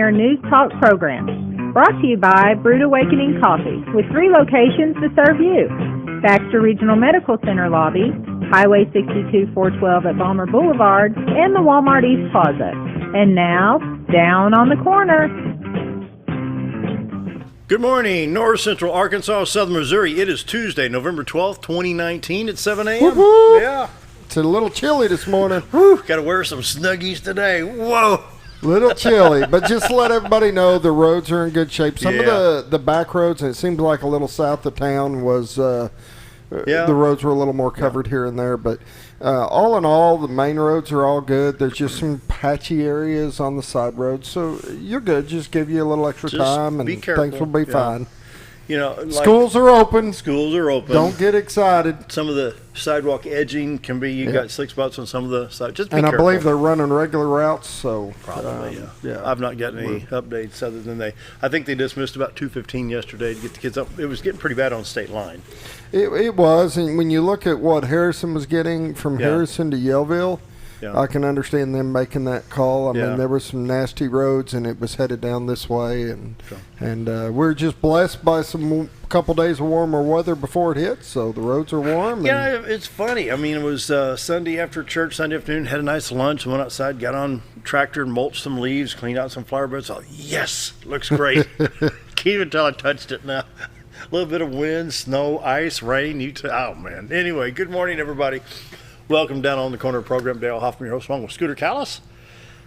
Our News Talk program, brought to you by Brewed Awakening Coffee, with 3 locations to serve you. Baxter Regional Medical Center lobby, Highway 62 412 at Balmer Boulevard, and the Walmart East Plaza. And now, down on the corner. Good morning, North Central Arkansas, Southern Missouri. It is Tuesday, November 12th, 2019 at 7 a.m. Woo-hoo. Yeah. It's a little chilly this morning. Got to wear some Snuggies today. Whoa. Little chilly, but just to let everybody know the roads are in good shape. Some of the back roads, and it seemed like a little south of town was the roads were a little more covered here and there. But all in all, the main roads are all good. There's just some patchy areas on the side roads, so you're good. Just give you a little extra time, and things will be fine. You know, like schools are open. Schools are open. Don't get excited. Some of the sidewalk edging can be, you got slick spots on some of the side. Just be careful. I believe they're running regular routes, so probably, I've not gotten any updates other than I think they dismissed about 2:15 yesterday to get the kids up. It was getting pretty bad on state line. It was, and when you look at what Harrison was getting from Harrison to Yellville, I can understand them making that call. I mean, there were some nasty roads, and it was headed down this way, and we're just blessed by some couple days of warmer weather before it hits, so the roads are warm. Yeah, it's funny. I mean, it was Sunday after church, Sunday afternoon, had a nice lunch, went outside, got on tractor and mulched some leaves, cleaned out some flower beds. Oh, yes, looks great. Can't even tell I touched it now. A little bit of wind, snow, ice, rain. Oh, man. Anyway, good morning, everybody. Welcome down on the corner program. Dale Hoffman, your host, along with Scooter Callis.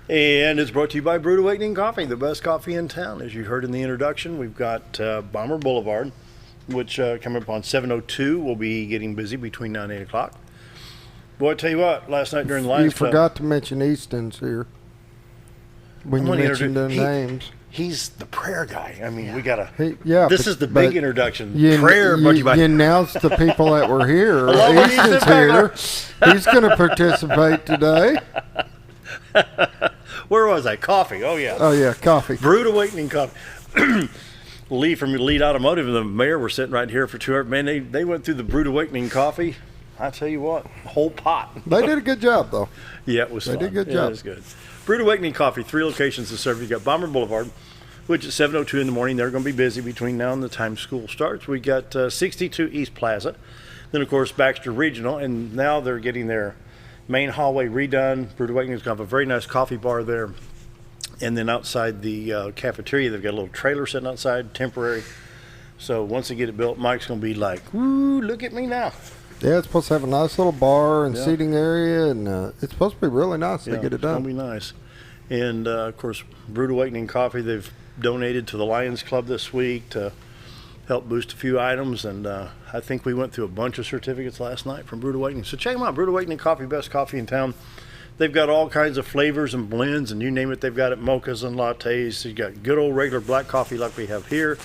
And it's brought to you by Brewed Awakening Coffee, the best coffee in town. As you heard in the introduction, we've got Balmer Boulevard, which coming up on 7:02 will be getting busy between 9 and 8 o'clock. Boy, I tell you what, last night during the Lions Club. You forgot to mention Easton's here when you mentioned their names. He's the prayer guy. I mean, we got to. This is the big introduction. Prayer, you announced the people that were here. Easton's here. He's going to participate today. Where was I? Coffee. Oh, yeah. Oh, yeah, coffee. Brewed Awakening Coffee. Lee from Lead Automotive and the mayor were sitting right here for 2 hours. Man, they went through the Brewed Awakening Coffee. I tell you what, whole pot. They did a good job, though. Yeah, it was fun. They did a good job. Yeah, it was good. Brewed Awakening Coffee, 3 locations to serve. You got Balmer Boulevard, which is 7:02 in the morning. They're going to be busy between now and the time school starts. We got 62 East Plaza. Then, of course, Baxter Regional, and now they're getting their main hallway redone. Brewed Awakening's got a very nice coffee bar there. And then outside the cafeteria, they've got a little trailer sitting outside, temporary. So once they get it built, Mike's going to be like, woo, look at me now. Yeah, it's supposed to have a nice little bar and seating area, and it's supposed to be really nice to get it done. It's going to be nice. And, of course, Brewed Awakening Coffee, they've donated to the Lions Club this week to help boost a few items. And I think we went through a bunch of certificates last night from Brewed Awakening. So check them out, Brewed Awakening Coffee, best coffee in town. They've got all kinds of flavors and blends, and you name it, they've got it, mochas and lattes. You got good old regular black coffee like we have here,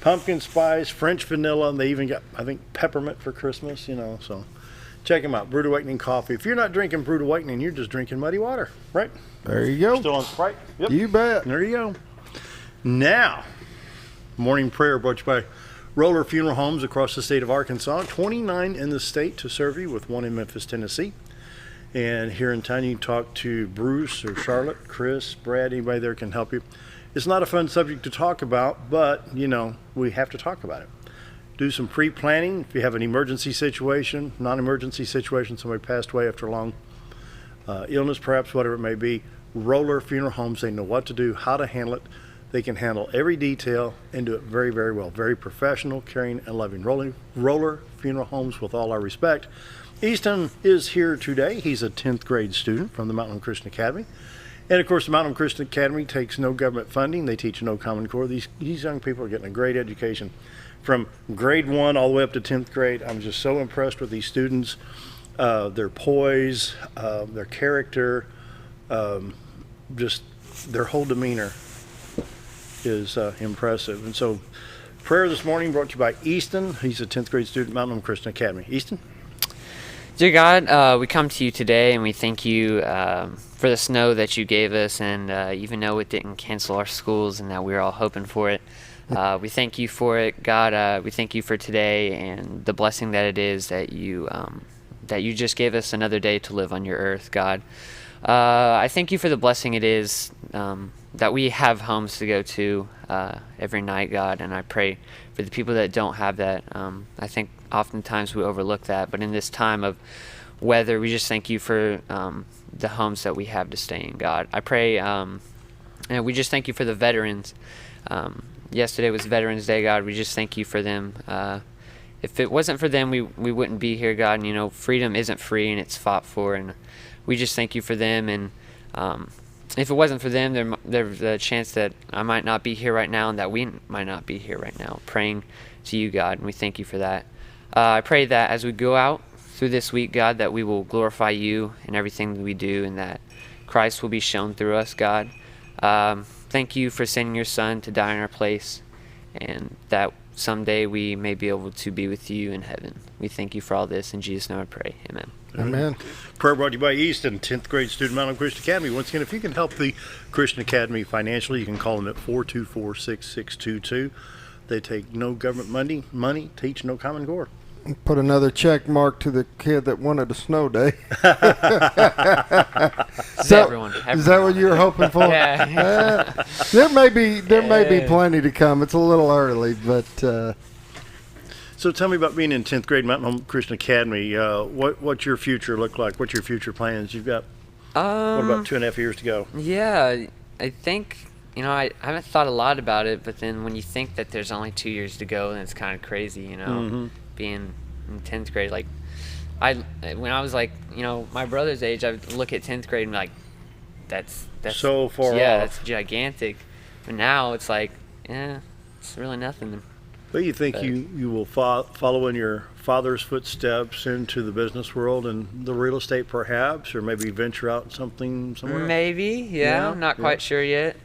pumpkin spice, French vanilla, and they even got, I think, peppermint for Christmas, so check them out, Brewed Awakening Coffee. If you're not drinking Brewed Awakening, you're just drinking muddy water, right? There you go. Still on Sprite? Yep. You bet. There you go. Now, morning prayer brought to you by Roller Funeral Homes across the state of Arkansas, 29 in the state to serve you, with 1 in Memphis, Tennessee. And here in town, you can talk to Bruce or Charlotte, Chris, Brad, anybody there can help you. It's not a fun subject to talk about, but, we have to talk about it. Do some pre-planning. If you have an emergency situation, non-emergency situation, somebody passed away after a long illness, perhaps, whatever it may be, Roller Funeral Homes, they know what to do, how to handle it. They can handle every detail and do it very, very well. Very professional, caring, and loving. Roller Funeral Homes, with all our respect. Easton is here today. He's a 10th grade student from the Mountain Christian Academy. And, of course, the Mountain Christian Academy takes no government funding. They teach no Common Core. These young people are getting a great education from grade 1 all the way up to 10th grade. I'm just so impressed with these students, their poise, their character, just their whole demeanor is impressive. And so prayer this morning brought to you by Easton. He's a 10th grade student at Mountain Christian Academy. Easton? Dear God, we come to you today and we thank you for the snow that you gave us, and even though it didn't cancel our schools and that we were all hoping for it, we thank you for it, God. We thank you for today and the blessing that it is that you just gave us another day to live on your earth, God. I thank you for the blessing it is that we have homes to go to every night, God, and I pray for the people that don't have that. I think oftentimes we overlook that, but in this time of weather, we just thank you for the homes that we have to stay in, God. I pray, and we just thank you for the veterans. Yesterday was Veterans Day, God. We just thank you for them. If it wasn't for them, we wouldn't be here, God. And, freedom isn't free, and it's fought for, and we just thank you for them. And if it wasn't for them, there's a chance that I might not be here right now, and that we might not be here right now, praying to you, God, and we thank you for that. I pray that as we go out through this week, God, that we will glorify you in everything that we do, and that Christ will be shown through us, God. Thank you for sending your Son to die in our place, and that someday we may be able to be with you in heaven. We thank you for all this. In Jesus' name I pray. Amen. Amen. Prayer brought to you by Easton, 10th grade student, Mount Christian Academy. Once again, if you can help the Christian Academy financially, you can call them at 424-6622. They take no government money, teach no Common Core. Put another check mark to the kid that wanted a snow day. Everyone. Is that what you were hoping for? Yeah. There may be plenty to come. It's a little early, but So tell me about being in 10th grade, Mountain Home Christian Academy. What's your future look like? What's your future plans? You've got what about 2.5 years to go? Yeah, I think, I haven't thought a lot about it, but then when you think that there's only 2 years to go, then it's kind of crazy, Mm-hmm. being in 10th grade. Like, when I was like, my brother's age, I would look at 10th grade and be like, that's so far yeah, off. that's gigantic. But now it's like, it's really nothing. But you think you will follow in your father's footsteps into the business world and the real estate perhaps, or maybe venture out something somewhere? Maybe, yeah. I'm not quite sure yet.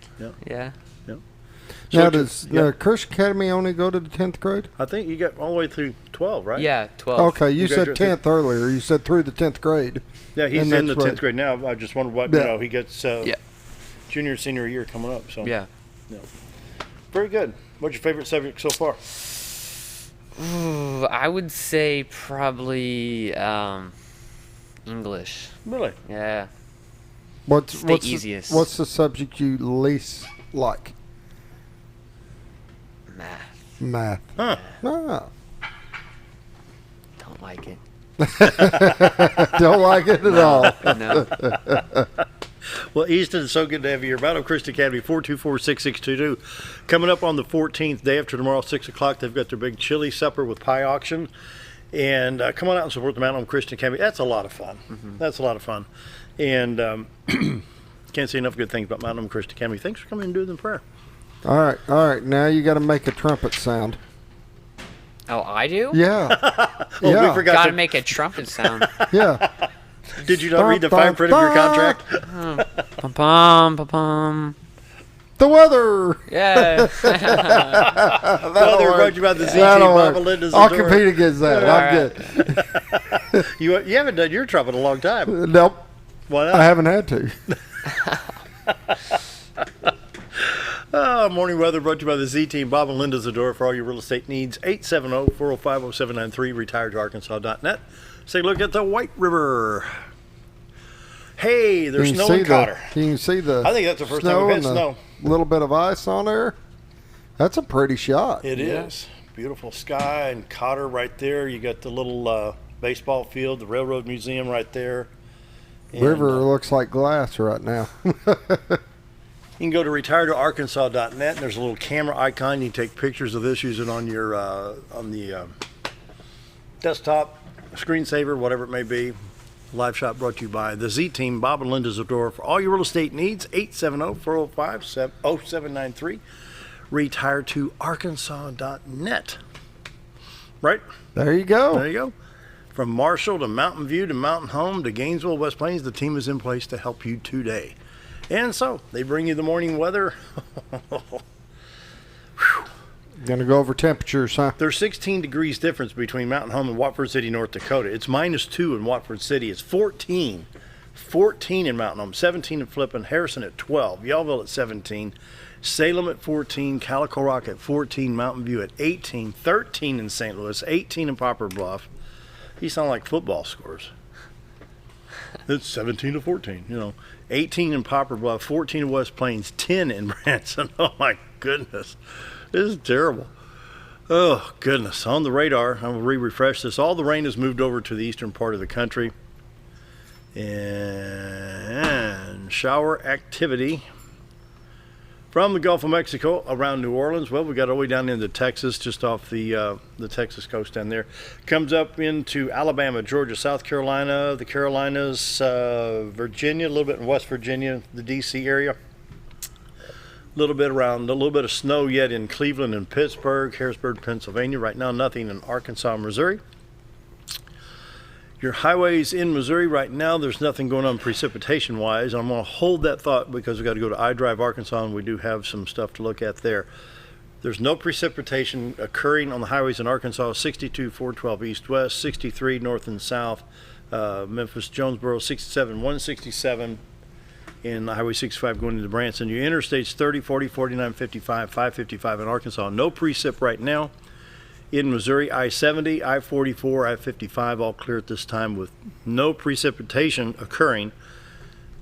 Yeah. now So does the Christian Academy only go to the 10th grade? I think you got all the way through 12, right? Yeah, 12. Okay, you said graduate 10th earlier. You said through the 10th grade. Yeah, he's And in the that's 10th right. grade now. I just wondered what, he gets junior, senior year coming up. So Yeah. Very good. What's your favorite subject so far? Ooh, I would say probably English. Really? Yeah. What's the easiest. What's the subject you least like? Math. Huh. Ah. Don't like it. Don't like it at all. No. Well, Easton, it's so good to have you here. Mount Christian Academy, 424-6622. Coming up on the 14th, day after tomorrow, 6 o'clock, they've got their big chili supper with pie auction. And come on out and support the Mount Christian Academy. That's a lot of fun. Mm-hmm. That's a lot of fun. And can't say enough good things about Mount Christian Academy. Thanks for coming and doing the prayer. All right. Now you got to make a trumpet sound. Oh, I do? Yeah. We forgot Gotta to make a trumpet sound. Yeah. Did you not read the fine print of your contract? Pum pum. The weather. Yeah. Well, they were brought to you by the ZT Bob and Linda's I'll Adore. compete against that. All I'm right. good. You haven't done your trumpet in a long time. Nope. Why I not? haven't had to. Morning weather brought to you by the Z-Team, Bob and Linda's Adore for all your real estate needs. 870-405-0793, retiredtoarkansas.net. Let's take a look at the White River. Hey, there's snow and Cotter. You can see the I think that's the first time we've had snow. Little bit of ice on there. That's a pretty shot. It is. Beautiful sky and Cotter right there. You got the little baseball field, the Railroad Museum right there. And, River looks like glass right now. you can go to retiredtoarkansas.net, and there's a little camera icon. You can take pictures of this, use it on your on the desktop, screensaver, whatever it may be. Live shot brought to you by the Z-Team, Bob and Linda's Adore for all your real estate needs. 870-405-0793, retiredtoarkansas.net. Right? There you go. There you go. From Marshall to Mountain View to Mountain Home to Gainesville, West Plains, the team is in place to help you today. And so they bring you the morning weather. Going to go over temperatures, huh? There's 16 degrees difference between Mountain Home and Watford City, North Dakota. It's -2 in Watford City. It's 14 in Mountain Home, 17 in Flippin, Harrison at 12, Yellville at 17, Salem at 14, Calico Rock at 14, Mountain View at 18, 13 in St. Louis, 18 in Poplar Bluff. You sound like football scores. It's 17 to 14. 18 in Poplar Bluff, 14 in West Plains, 10 in Branson. Oh my goodness, this is terrible. Oh goodness. On the radar, I will refresh this. All the rain has moved over to the eastern part of the country, and shower activity from the Gulf of Mexico around New Orleans. Well, we got all the way down into Texas, just off the Texas coast down there. Comes up into Alabama, Georgia, South Carolina, the Carolinas, Virginia, a little bit in West Virginia, the D.C. area. A little bit of snow yet in Cleveland and Pittsburgh, Harrisburg, Pennsylvania. Right now, nothing in Arkansas and Missouri. Your highways in Missouri right now, there's nothing going on precipitation-wise. I'm going to hold that thought because we've got to go to iDrive, Arkansas, and we do have some stuff to look at there. There's no precipitation occurring on the highways in Arkansas. 62, 412 east-west, 63 north and south, Memphis, Jonesboro, 67, 167, and Highway 65 going into Branson. Your interstates 30, 40, 49, 55, 555 in Arkansas. No precip right now. In Missouri, I-70, I-44, I-55 all clear at this time with no precipitation occurring.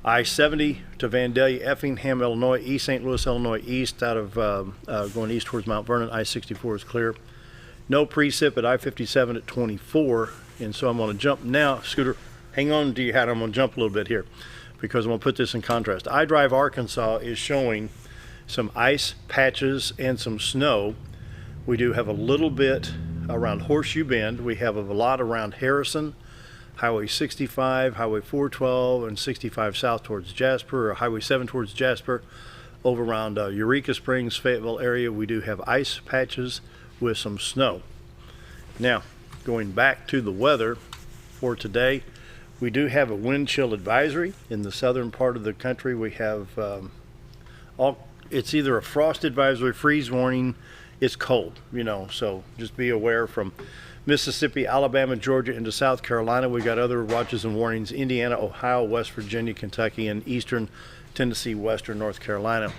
I-70 to Vandalia, Effingham, Illinois, East St. Louis, Illinois, east out of going east towards Mount Vernon. I-64 is clear. No precip at I-57 at 24. And so I'm going to jump now. Scooter, hang on to your hat. I'm going to jump a little bit here because I'm going to put this in contrast. iDrive, Arkansas is showing some ice patches and some snow. We do have a little bit around Horseshoe Bend. We have a lot around Harrison, Highway 65, Highway 412, and 65 south towards Jasper, or Highway 7 towards Jasper. Over around Eureka Springs, Fayetteville area, we do have ice patches with some snow. Now, going back to the weather for today, we do have a wind chill advisory in the southern part of the country. We have it's either a frost advisory, freeze warning. It's cold, so just be aware from Mississippi, Alabama, Georgia into South Carolina. We got other watches and warnings: Indiana, Ohio, West Virginia, Kentucky, and eastern Tennessee, western North Carolina.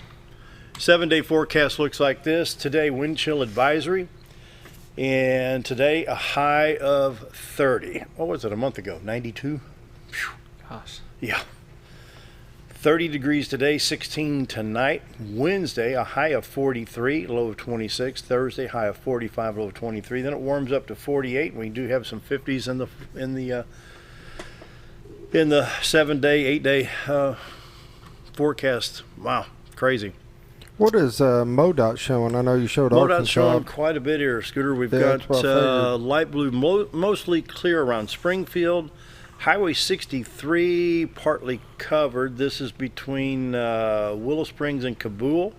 7-day forecast looks like this. Today, wind chill advisory, and today a high of 30. What was it a month ago? 92? Gosh. Yeah. 30 degrees today, 16 tonight. Wednesday, a high of 43, low of 26. Thursday, high of 45, low of 23. Then it warms up to 48. We do have some 50s in the 7-day, 8-day forecast. Wow, crazy. What is MoDOT showing? I know you showed MoDOT's Arkansas. showing quite a bit here, Scooter. We've got light blue, mostly clear around Springfield. Highway 63, partly covered. This is between Willow Springs and Kabul.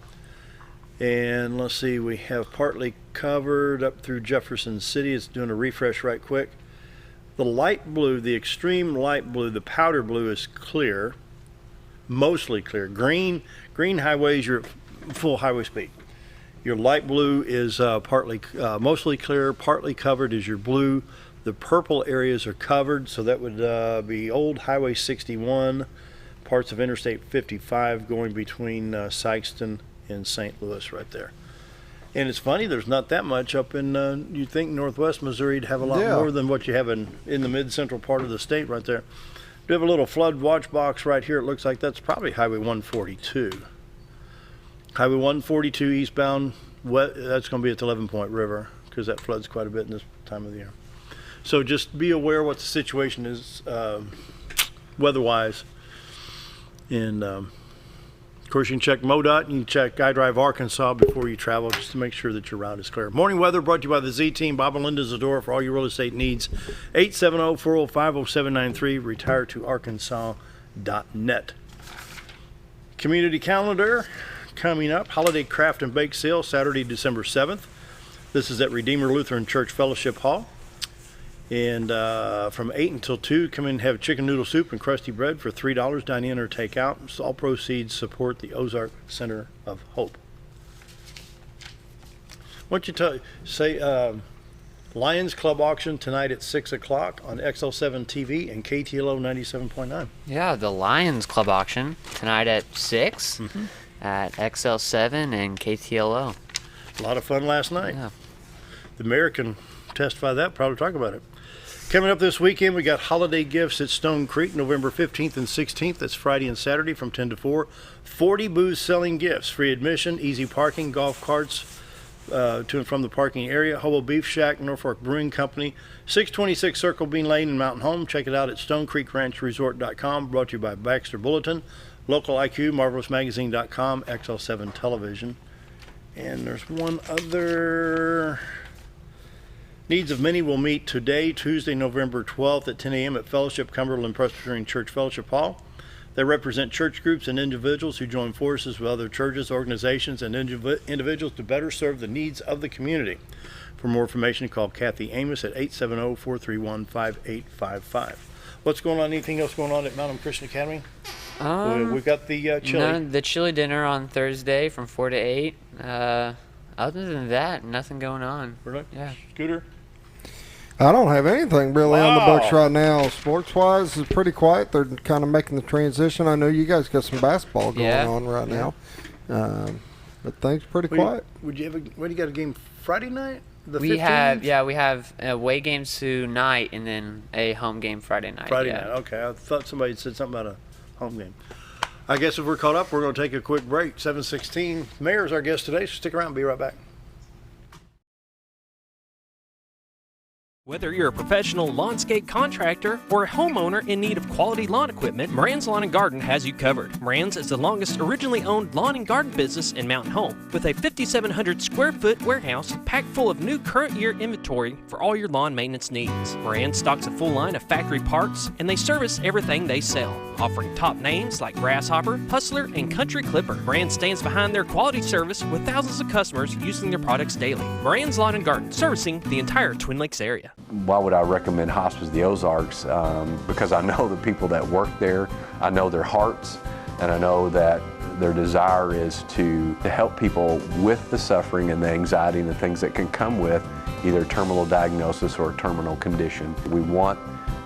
And let's see, we have partly covered up through Jefferson City. It's doing a refresh right quick. The light blue, the extreme light blue, the powder blue is clear, mostly clear. Green highways, you're at full highway speed. Your light blue is mostly clear, partly covered is your blue. The purple areas are covered, so that would be old Highway 61, parts of Interstate 55 going between Sikeston and St. Louis right there. And it's funny, there's not that much up in, you'd think northwest Missouri would have a lot more than what you have in the mid-central part of the state right there. We have a little flood watch box right here. It looks like that's probably Highway 142. Highway 142 eastbound, that's going to be at the 11 Point River because that floods quite a bit in this time of the year. So just be aware what the situation is weather-wise. And, of course, you can check MoDOT and you can check iDrive Arkansas before you travel just to make sure that your route is clear. Morning weather brought to you by the Z-Team. Bob and Linda Zadora for all your real estate needs. 870-405-0793. RetireToArkansas.net. Community calendar coming up. Holiday Craft and Bake Sale, Saturday, December 7th. This is at Redeemer Lutheran Church Fellowship Hall. And from 8 until 2, come in and have chicken noodle soup and crusty bread for $3. Dine in or take out. So all proceeds support the Ozark Center of Hope. Why don't you say Lions Club auction tonight at 6 o'clock on XL7 TV and KTLO 97.9. Yeah, the Lions Club auction tonight at 6 at XL7 and KTLO. A lot of fun last night. Yeah. The mayor can testify to that, probably talk about it. Coming up this weekend, we got holiday gifts at Stone Creek, November 15th and 16th. That's Friday and Saturday from 10 to 4. 40 booths selling gifts, free admission, easy parking, golf carts to and from the parking area. Hobo Beef Shack, Norfolk Brewing Company, 626 Circle Bean Lane in Mountain Home. Check it out at StonecreekRanchResort.com. Brought to you by Baxter Bulletin, Local IQ, MarvelousMagazine.com, XL7 Television. And there's one other. Needs of Many will meet today, Tuesday, November 12th at 10 a.m. at Fellowship Cumberland Presbyterian Church Fellowship Hall. They represent church groups and individuals who join forces with other churches, organizations, and individuals to better serve the needs of the community. For more information, call Kathy Amos at 870-431-5855. What's going on? Anything else going on at Mount Christian Academy? We got the chili. No, the chili dinner on Thursday from 4 to 8. Other than that, nothing going on. Really? Yeah. Scooter? I don't have anything really on the books right now. Sports-wise, it's pretty quiet. They're kind of making the transition. I know you guys got some basketball going on right now. But things pretty quiet. What do you got, a game Friday night? We have away games tonight and then a home game Friday night. Friday night, okay. I thought somebody said something about a home game. I guess if we're caught up, we're going to take a quick break. 7:16. Mayor's our guest today, so stick around. Be right back. Whether you're a professional lawnscape contractor or a homeowner in need of quality lawn equipment, Moran's Lawn & Garden has you covered. Moran's is the longest originally owned lawn and garden business in Mountain Home, with a 5,700 square foot warehouse packed full of new current year inventory for all your lawn maintenance needs. Moran stocks a full line of factory parts, and they service everything they sell, offering top names like Grasshopper, Hustler, and Country Clipper. Moran stands behind their quality service with thousands of customers using their products daily. Moran's Lawn & Garden, servicing the entire Twin Lakes area. Why would I recommend Hospice of the Ozarks? Because I know the people that work there, I know their hearts, and I know that their desire is to help people with the suffering and the anxiety and the things that can come with either terminal diagnosis or a terminal condition. We want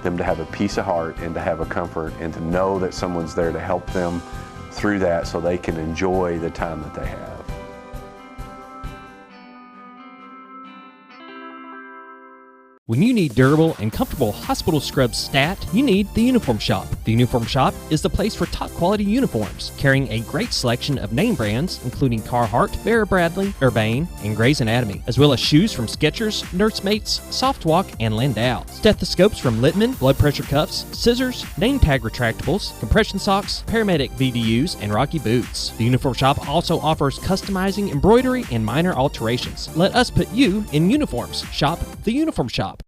them to have a peace of heart and to have a comfort and to know that someone's there to help them through that so they can enjoy the time that they have. When you need durable and comfortable hospital scrubs stat, you need the Uniform Shop. The Uniform Shop is the place for top quality uniforms, carrying a great selection of name brands, including Carhartt, Vera Bradley, Urbane, and Grey's Anatomy, as well as shoes from Skechers, Nursemates, Softwalk, and Landau, stethoscopes from Littman, blood pressure cuffs, scissors, name tag retractables, compression socks, paramedic VDUs, and Rocky boots. The Uniform Shop also offers customizing, embroidery, and minor alterations. Let us put you in uniforms. Shop the Uniform Shop.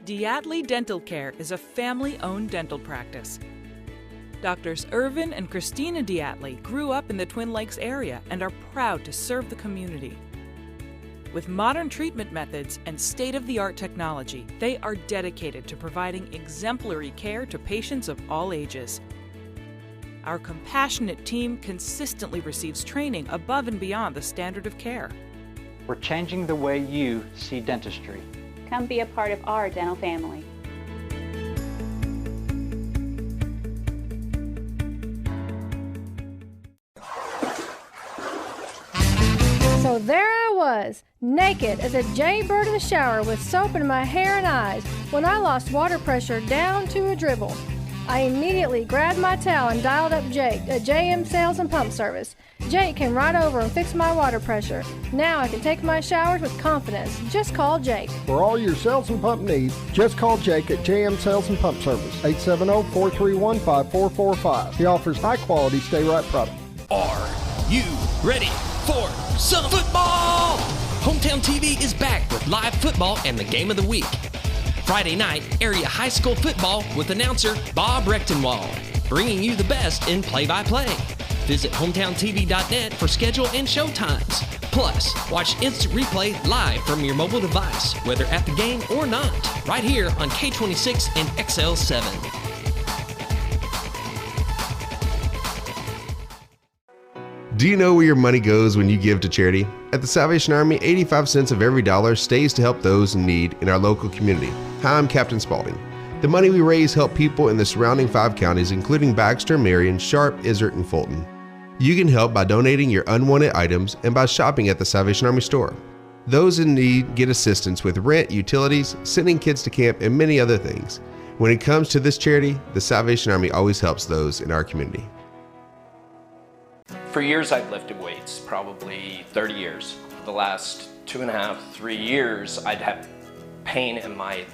Diatley Dental Care is a family-owned dental practice. Doctors Irvin and Christina Diatley grew up in the Twin Lakes area and are proud to serve the community. With modern treatment methods and state-of-the-art technology, they are dedicated to providing exemplary care to patients of all ages. Our compassionate team consistently receives training above and beyond the standard of care. We're changing the way you see dentistry. Come be a part of our dental family. So there I was, naked as a jaybird in the shower with soap in my hair and eyes when I lost water pressure down to a dribble. I immediately grabbed my towel and dialed up Jake at JM Sales and Pump Service. Jake came right over and fixed my water pressure. Now I can take my showers with confidence. Just call Jake. For all your sales and pump needs, just call Jake at JM Sales and Pump Service, 870-431-5445. He offers high-quality stay-right product. Are you ready for some football? Hometown TV is back with live football and the game of the week. Friday night, area high school football with announcer Bob Rechtenwald, bringing you the best in play-by-play. Visit hometowntv.net for schedule and show times. Plus, watch instant replay live from your mobile device, whether at the game or not, right here on K26 and XL7. Do you know where your money goes when you give to charity? At the Salvation Army, 85 cents of every dollar stays to help those in need in our local community. Hi, I'm Captain Spaulding. The money we raise help people in the surrounding 5 counties, including Baxter, Marion, Sharp, Izzard, and Fulton. You can help by donating your unwanted items and by shopping at the Salvation Army store. Those in need get assistance with rent, utilities, sending kids to camp, and many other things. When it comes to this charity, the Salvation Army always helps those in our community. For years I've lifted weights, probably 30 years. The last 2.5, 3 years I'd have pain in my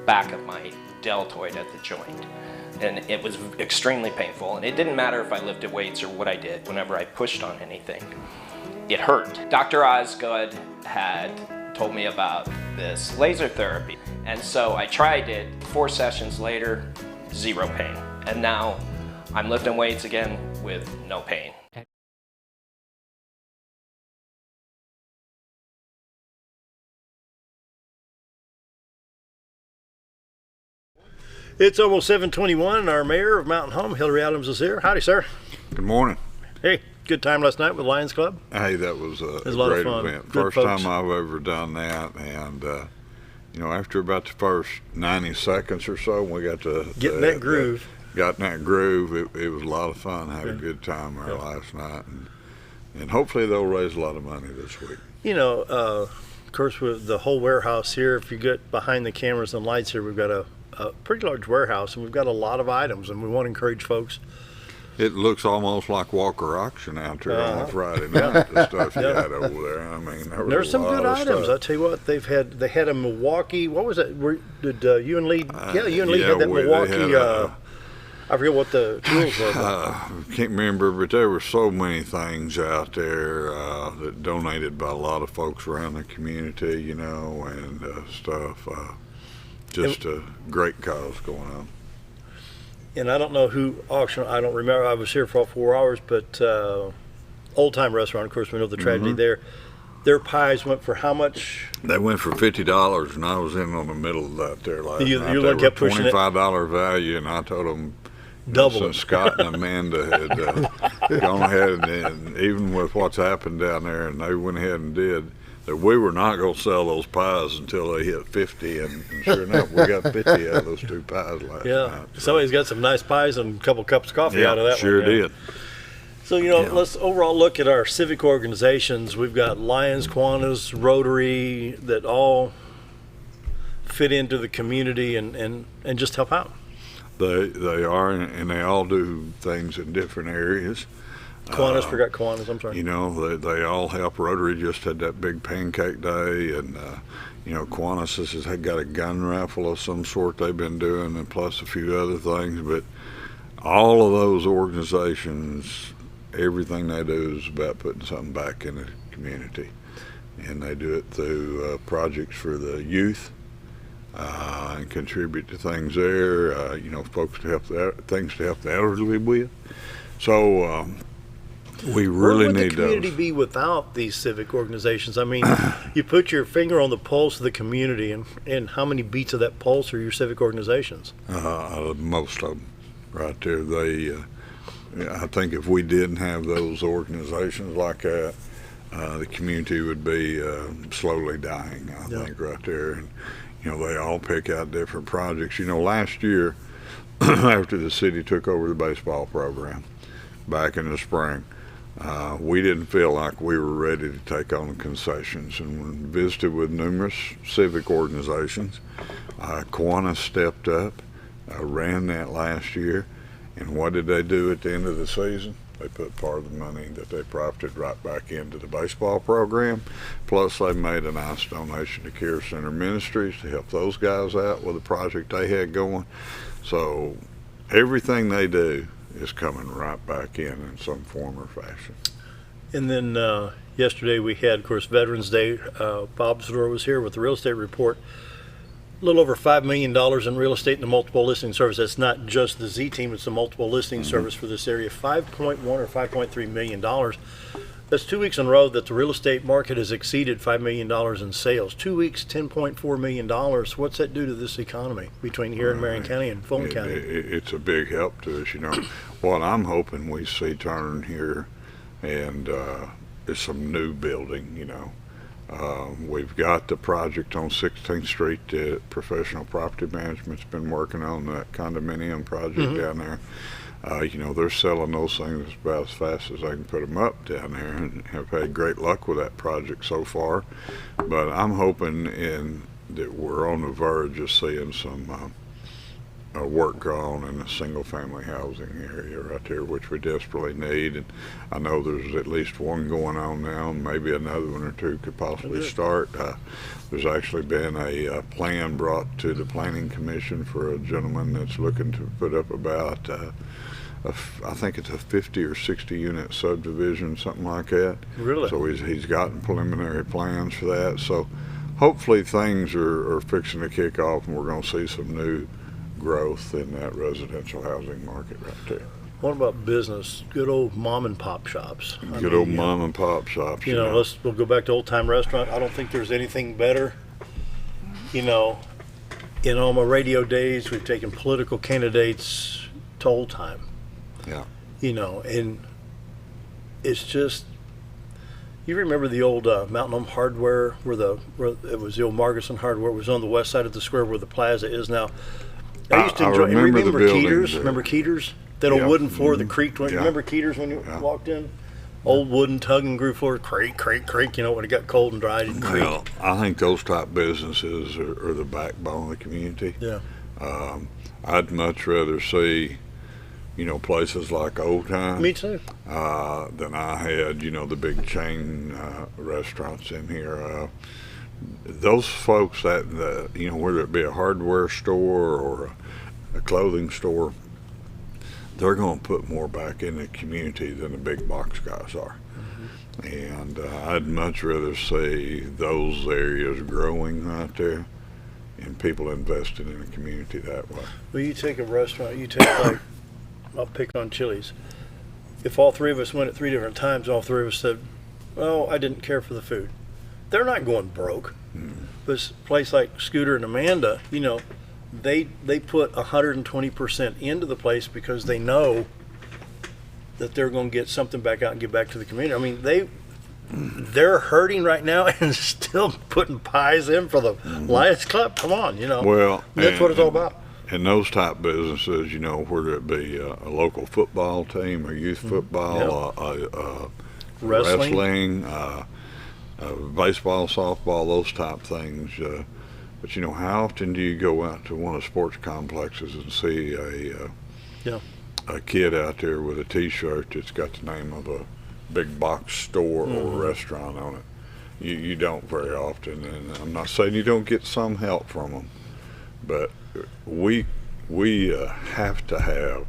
back of my deltoid at the joint. And it was extremely painful, and it didn't matter if I lifted weights or what I did. Whenever I pushed on anything, it hurt. Dr. Osgood had told me about this laser therapy, and so I tried it. 4 sessions later, 0 pain. And now I'm lifting weights again with no pain. It's almost 7:21. Our mayor of Mountain Home, Hillrey Adams, is here. Howdy, sir. Good morning. Hey, good time last night with Lions Club? Hey, that was a lot great of fun. event. Good First folks. time I've ever done that, and you know, after about the first 90 seconds or so, we got to Get in that groove. Got in that groove. It was a lot of fun. Had a good time there last night, and hopefully they'll raise a lot of money this week. You know, of course, with the whole warehouse here, if you get behind the cameras and lights here, we've got a pretty large warehouse, and we've got a lot of items, and we want to encourage folks. It looks almost like Walker Auction out there on a Friday night. The stuff you had over there. I mean, There's some good items. Stuff. I tell you what, they had a Milwaukee. What was it? Did you and Lee? You and Lee had that Milwaukee. I forget what the tools were. Can't remember, but there were so many things out there that donated by a lot of folks around the community, you know, and stuff. Just a great cause going on. And I don't know who auctioned. I don't remember. I was here for all 4 hours, but Old Time Restaurant, of course, we know the tragedy there. Their pies went for how much? They went for $50, and I was in on the middle of that there last night. You They kept were pushing it? $25 value, and I told them Double since it. Scott and Amanda had gone ahead and even with what's happened down there, and they went ahead and did, that we were not going to sell those pies until they hit 50, and sure enough, we got 50 out of those 2 pies last night. So. Somebody's got some nice pies and a couple cups of coffee out of that sure one. did. So, you know, let's overall look at our civic organizations. We've got Lions, Kiwanis, Rotary that all fit into the community and just help out. They are, and they all do things in different areas. Kiwanis, forgot Kiwanis, I'm sorry. You know, they all help. Rotary just had that big pancake day, and you know, Kiwanis has got a gun raffle of some sort they've been doing, and plus a few other things. But all of those organizations, everything they do is about putting something back in the community, and they do it through projects for the youth. And contribute to things there, you know, folks to help things to help the elderly with. So we really need those. Where would the community be without these civic organizations? I mean, you put your finger on the pulse of the community, and how many beats of that pulse are your civic organizations? Most of them, right there. I think if we didn't have those organizations like that, the community would be slowly dying. I think right there. And, you know, they all pick out different projects. You know, last year, after the city took over the baseball program back in the spring, we didn't feel like we were ready to take on the concessions, and we visited with numerous civic organizations. Kiwanis stepped up, ran that last year, and what did they do at the end of the season? They put part of the money that they profited right back into the baseball program. Plus, they made a nice donation to Care Center Ministries to help those guys out with a project they had going. So everything they do is coming right back in some form or fashion. And then yesterday we had, of course, Veterans Day. Bob Zador was here with the real estate report. A little over $5 million in real estate in the multiple listing service. That's not just the Z team, it's the multiple listing service for this area. $5.1 or $5.3 million. That's 2 weeks in a row that the real estate market has exceeded $5 million in sales. 2 weeks, $10.4 million. What's that do to this economy between here in Marion County and Fulton County? It's a big help to us, you know. What I'm hoping we see turn here and is some new building, you know. We've got the project on 16th Street that Professional Property Management's been working on, that condominium project down there. They're selling those things about as fast as they can put them up down there, and have had great luck with that project so far. But I'm hoping that we're on the verge of seeing some work going in the single-family housing area right there, which we desperately need. And I know there's at least one going on now, and maybe another one or two could possibly start. There's actually been a plan brought to the Planning Commission for a gentleman that's looking to put up about I think it's a 50 or 60 unit subdivision, something like that. Really? So he's gotten preliminary plans for that. So hopefully things are fixing to kick off, and we're going to see some new growth in that residential housing market right there. What about business? Good old mom and pop shops. Good old mom and pop shops. We'll go back to Old Time Restaurant. I don't think there's anything better. In all my radio days, we've taken political candidates to Old Time. Yeah. And it's just, you remember the old Mountain Home Hardware, where it was the old Margison Hardware, was on the west side of the square where the plaza is now. I used to enjoy. Remember the Keeters? buildings. Remember Keeters? That old wooden floor, the creaked one. Yeah. Remember Keeters when you walked in? Old wooden tug and groove floor, creak, creak, creak. When it got cold and dry, it'd creak. Well, I think those type businesses are the backbone of the community. Yeah. I'd much rather see, places like Old Time. Me too. Than I had, the big chain restaurants in here. Those folks that, whether it be a hardware store or a clothing store, they're going to put more back in the community than the big box guys are. And I'd much rather see those areas growing right there and people investing in the community that way. Well, you take a restaurant, I'll pick on Chili's. If all three of us went at 3 different times, all three of us said, well, I didn't care for the food. They're not going broke. But a place like Scooter and Amanda, they put 120% into the place because they know that they're going to get something back out and give back to the community. I mean, they're hurting right now and still putting pies in for the Lions Club. Come on, Well, that's what it's all about. And those type businesses, whether it be a local football team or youth football, wrestling, baseball, softball, those type things. But how often do you go out to one of the sports complexes and see a kid out there with a T-shirt that's got the name of a big box store or restaurant on it? You don't very often, and I'm not saying you don't get some help from them, but we have to have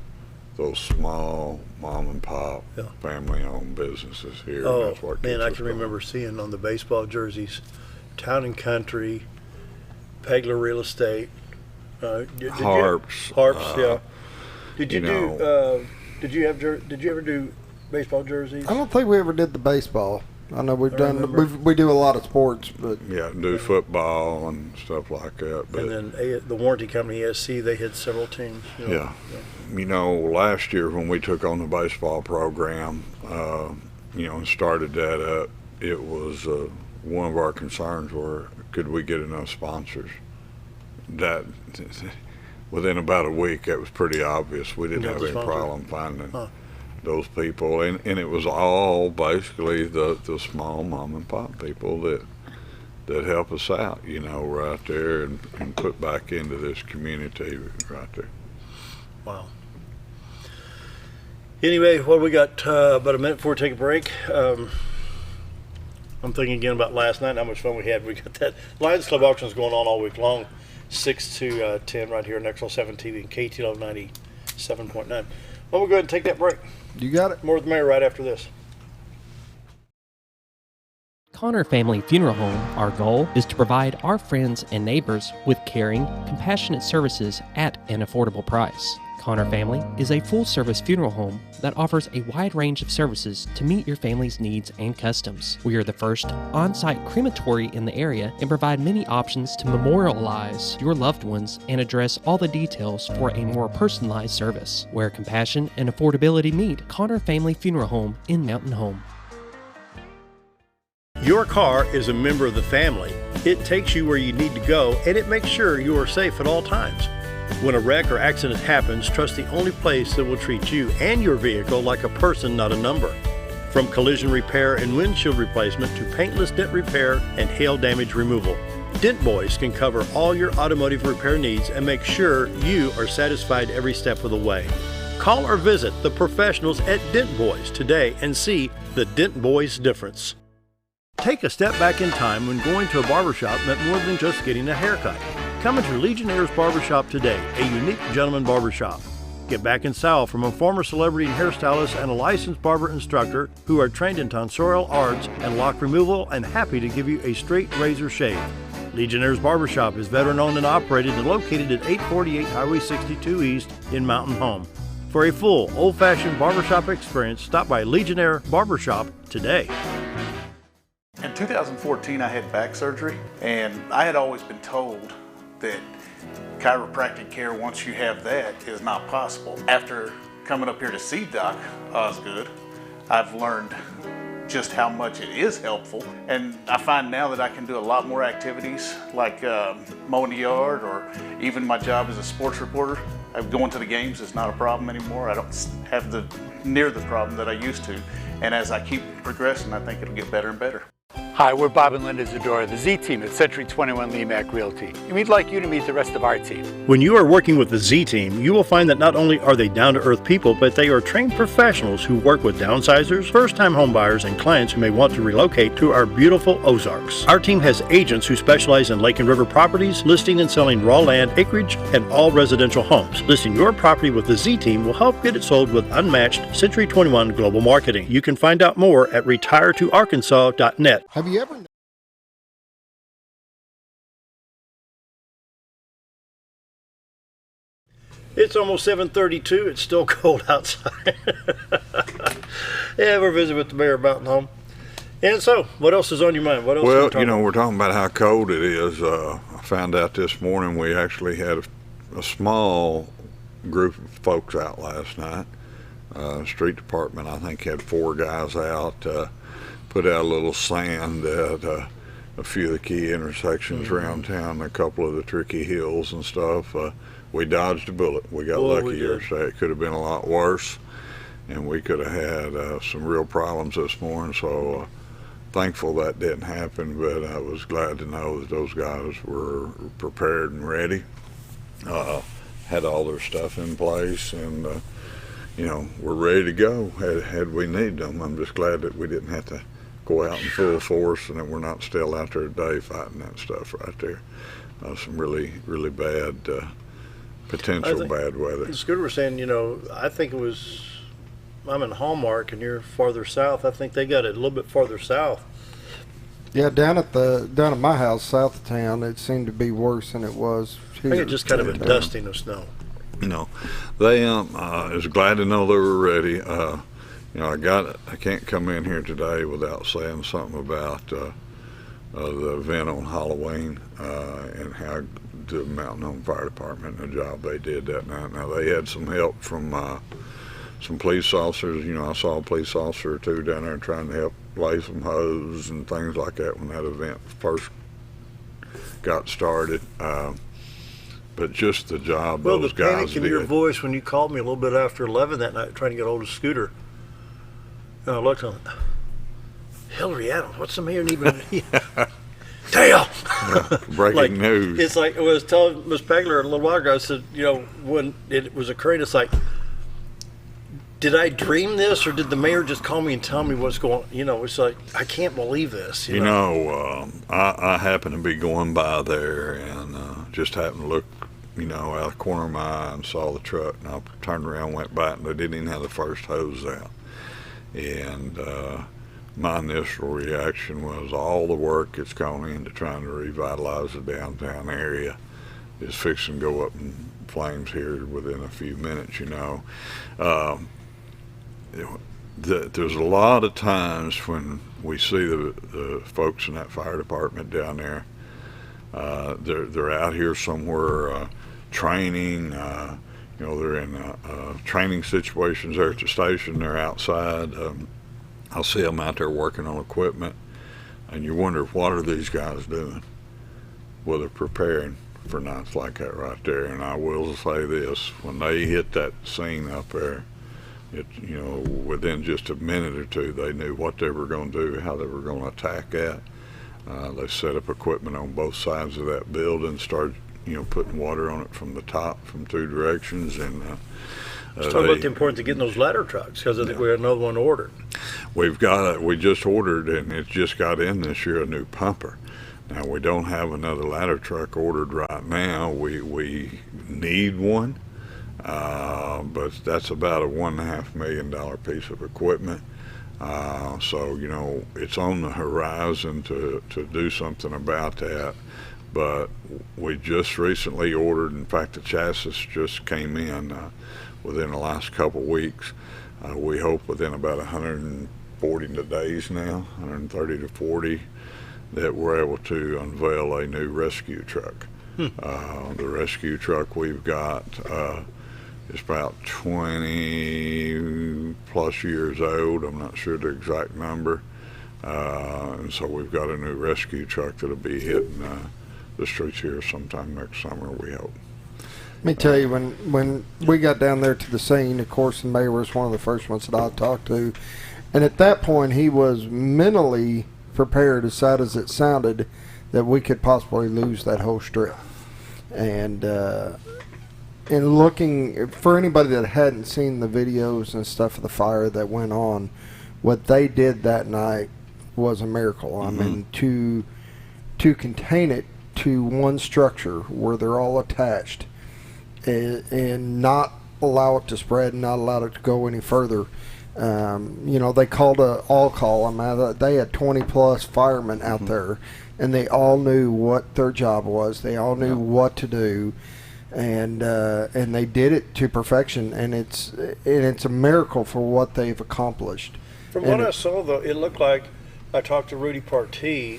those small mom and pop family owned businesses here. Oh, and that's what man, I keeps can us going. remember seeing on the baseball jerseys, Town and Country, Pegler Real Estate, Harps. Yeah. Did you ever do baseball jerseys? I don't think we ever did the baseball. I know we do a lot of sports, but do football and stuff like that. But and then the warranty company ESC, they had several teams. Last year when we took on the baseball program, and started that up, it was one of our concerns were, could we get enough sponsors? That within about a week, that was pretty obvious. We didn't have any problem finding those people, and it was all basically the small mom and pop people that help us out, right there and put back into this community right there. Wow. Anyway, what we got about a minute before we take a break. I'm thinking again about last night and how much fun we had. We got that Lions Club auctions going on all week long, 6 to 10 right here on XL7 TV and KTL 97.9. Well, we'll go ahead and take that break. You got it. More with the mayor right after this. Connor Family Funeral Home, our goal is to provide our friends and neighbors with caring, compassionate services at an affordable price. Connor Family is a full-service funeral home that offers a wide range of services to meet your family's needs and customs. We are the first on-site crematory in the area and provide many options to memorialize your loved ones and address all the details for a more personalized service. Where compassion and affordability meet, Connor Family Funeral Home in Mountain Home. Your car is a member of the family. It takes you where you need to go, and it makes sure you are safe at all times. When a wreck or accident happens, trust the only place that will treat you and your vehicle like a person, not a number. From collision repair and windshield replacement to paintless dent repair and hail damage removal, Dent Boys can cover all your automotive repair needs and make sure you are satisfied every step of the way. Call or visit the professionals at Dent Boys today and see the Dent Boys difference. Take a step back in time when going to a barbershop meant more than just getting a haircut. Come into Legionnaire's Barbershop today, a unique gentleman barbershop. Get back in style from a former celebrity and hairstylist and a licensed barber instructor who are trained in tonsorial arts and lock removal and happy to give you a straight razor shave. Legionnaire's Barbershop is veteran-owned and operated and located at 848 Highway 62 East in Mountain Home. For a full, old-fashioned barbershop experience, stop by Legionnaire Barbershop today. In 2014, I had back surgery, and I had always been told that chiropractic care, once you have that, is not possible. After coming up here to see Doc Osgood, I've learned just how much it is helpful, and I find now that I can do a lot more activities like mowing the yard, or even my job as a sports reporter. Going to the games is not a problem anymore. I don't have near the problem that I used to, and as I keep progressing, I think it'll get better and better. Hi, we're Bob and Linda Zadora, the Z team at Century 21 Lemac Realty, and we'd like you to meet the rest of our team. When you are working with the Z team, you will find that not only are they down-to-earth people, but they are trained professionals who work with downsizers, first-time homebuyers, and clients who may want to relocate to our beautiful Ozarks. Our team has agents who specialize in lake and river properties, listing and selling raw land, acreage, and all residential homes. Listing your property with the Z team will help get it sold with unmatched Century 21 global marketing. You can find out more at retiretoarkansas.net. Have you ever... It's almost 7:32. It's still cold outside. Yeah, we're visiting with the mayor of Mountain Home. And so, what else is on your mind? What else? Well, we're talking about how cold it is. I found out this morning we actually had a small group of folks out last night. Street department, I think, had 4 guys out. Put out a little sand at a few of the key intersections around town, a couple of the tricky hills and stuff. We dodged a bullet. We got lucky yesterday. It could have been a lot worse, and we could have had some real problems this morning. So thankful that didn't happen, but I was glad to know that those guys were prepared and ready, had all their stuff in place, and we're ready to go had we need them. I'm just glad that we didn't have to go out in full force and that we're not still out there today fighting that stuff right there. Some really, really bad, potential bad weather. Scooter was saying, I think it was, I'm in Hallmark and you're farther south. I think they got it a little bit farther south. Yeah, down at my house south of town, it seemed to be worse than it was here. I think it's just kind of a dusting of snow. They is glad to know they were ready. I can't come in here today without saying something about the event on Halloween and how the Mountain Home Fire Department and the job they did that night. Now, they had some help from some police officers. I saw a police officer or two down there trying to help lay some hose and things like that when that event first got started. But just the job those guys did. Well, the panic in your voice when you called me a little bit after 11 that night trying to get hold of Scooter. And I looked on it. Hillrey Adams, what's the mayor need? Dale! Breaking news. It's like I was telling Ms. Pegler a little while ago, I said, when it was occurring, it's like, did I dream this or did the mayor just call me and tell me what's going on? It's like, I can't believe this. I happened to be going by there and just happened to look, out of the corner of my eye and saw the truck, and I turned around and went by it, and they didn't even have the first hose out. And my initial reaction was all the work that's gone into trying to revitalize the downtown area is fixing to go up in flames here within a few minutes, There's a lot of times when we see the folks in that fire department down there, they're out here somewhere training, they're in training situations there at the station, they're outside. I'll see them out there working on equipment. And you wonder, what are these guys doing? Well, they're preparing for nights like that right there. And I will say this, when they hit that scene up there, within just a minute or two, they knew what they were going to do, how they were going to attack that. They set up equipment on both sides of that building, started, putting water on it from the top, from two directions. And let's talk about the importance of getting those ladder trucks, because I think we had another one ordered. We just ordered, and it just got in this year, a new pumper. Now, we don't have another ladder truck ordered right now. We need one, but that's about a $1.5 million piece of equipment. So, it's on the horizon to do something about that. But we just recently ordered, in fact, the chassis just came in within the last couple weeks. We hope within about 140 days now, 130 to 40, that we're able to unveil a new rescue truck. The rescue truck we've got is about 20 plus years old. I'm not sure the exact number. And so we've got a new rescue truck that'll be hitting the streets here sometime next summer, we hope. Let me tell you, when we got down there to the scene, of course, the mayor was one of the first ones that I talked to. And at that point, he was mentally prepared, as sad as it sounded, that we could possibly lose that whole strip. And in looking, for anybody that hadn't seen the videos and stuff of the fire that went on, what they did that night was a miracle. I mean, to contain it to one structure where they're all attached and not allow it to spread and not allow it to go any further. They called a all call. I mean, they had 20 plus firemen out there, and they all knew what their job was. They all knew what to do, and they did it to perfection. And it's a miracle for what they've accomplished. From what I saw, though, it looked like, I talked to Rudy Partee.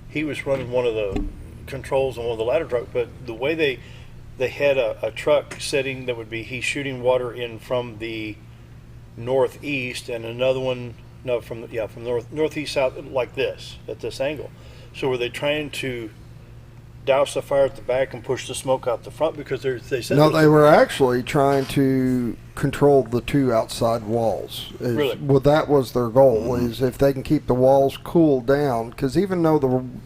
He was running one of the controls on one of the ladder trucks, but the way they had a truck setting that would be, he's shooting water in from the northeast, and another one from northeast south, like this, at this angle. So were they trying to douse the fire at the back and push the smoke out the front? Because they said no, they were actually trying to control the two outside walls. Really? Well, that was their goal, is if they can keep the walls cooled down, because even though